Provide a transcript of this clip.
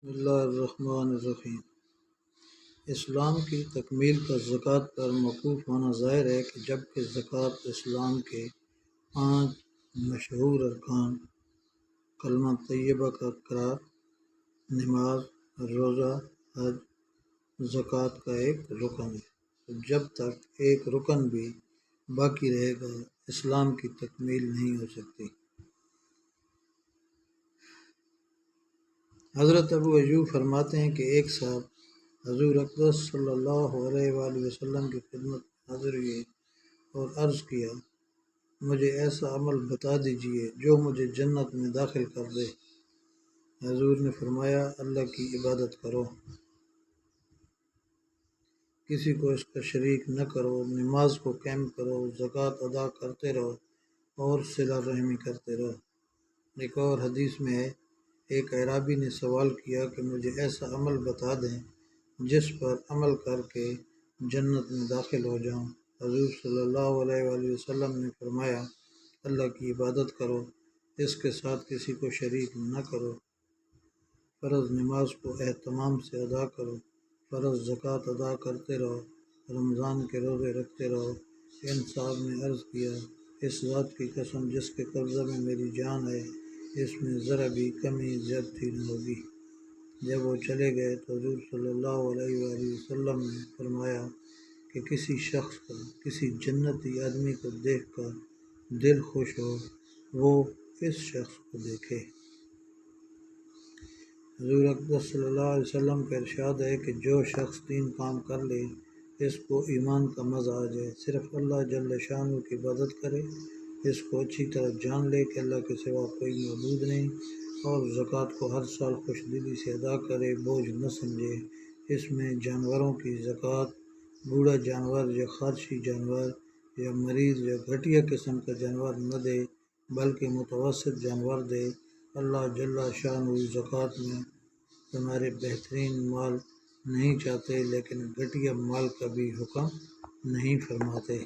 بسم اللہ الرحمن الرحیم۔ اسلام کی تکمیل کا زکوٰۃ پر موقوف ہونا ظاہر ہے کہ جب کہ زکوٰۃ اسلام کے 5 مشہور ارکان کلمہ طیبہ کا اقرار، نماز، روزہ، حج، زکوٰۃ کا ایک رکن ہے، تو جب تک ایک رکن بھی باقی رہے گا اسلام کی تکمیل نہیں ہو سکتی۔ حضرت ابو ایوب فرماتے ہیں کہ ایک صاحب حضور اقدس صلی اللہ علیہ وآلہ وسلم کی خدمت میں حاضر ہوئے اور عرض کیا، مجھے ایسا عمل بتا دیجئے جو مجھے جنت میں داخل کر دے۔ حضور نے فرمایا، اللہ کی عبادت کرو، کسی کو اس کا شریک نہ کرو، نماز کو قائم کرو، زکوٰۃ ادا کرتے رہو اور صلہ رحمی کرتے رہو۔ ایک اور حدیث میں ہے، ایک اعرابی نے سوال کیا کہ مجھے ایسا عمل بتا دیں جس پر عمل کر کے جنت میں داخل ہو جاؤں۔ حضور صلی اللہ علیہ وآلہ وسلم نے فرمایا، اللہ کی عبادت کرو، اس کے ساتھ کسی کو شریک نہ کرو، فرض نماز کو اہتمام سے ادا کرو، فرض زکوٰۃ ادا کرتے رہو، رمضان کے روزے رکھتے رہو۔ ان صاحب نے عرض کیا، اس ذات کی قسم جس کے قبضہ میں میری جان ہے، اس میں ذرا بھی کمی زیادتی نہ ہوگی۔ جب وہ چلے گئے تو حضور صلی اللہ علیہ وآلہ وسلم نے فرمایا کہ کسی شخص کا کسی جنتی آدمی کو دیکھ کر دل خوش ہو، وہ اس شخص کو دیکھے۔ حضور اقدس صلی اللہ علیہ وسلم کا ارشاد ہے کہ جو شخص 3 کام کر لے، اس کو ایمان کا مزہ آ جائے، صرف اللہ جل شانہ کی عبادت کرے، اس کو اچھی طرح جان لے کہ اللہ کے سوا کوئی معبود نہیں، اور زکوٰۃ کو ہر سال خوش دلی سے ادا کرے، بوجھ نہ سمجھے۔ اس میں جانوروں کی زکوٰۃ بوڑھا جانور یا خارشی جانور یا مریض یا گھٹیا قسم کا جانور نہ دے، بلکہ متوسط جانور دے۔ اللہ جل شانہ زکوٰۃ میں تمہارے بہترین مال نہیں چاہتے، لیکن گھٹیا مال کا بھی حکم نہیں فرماتے۔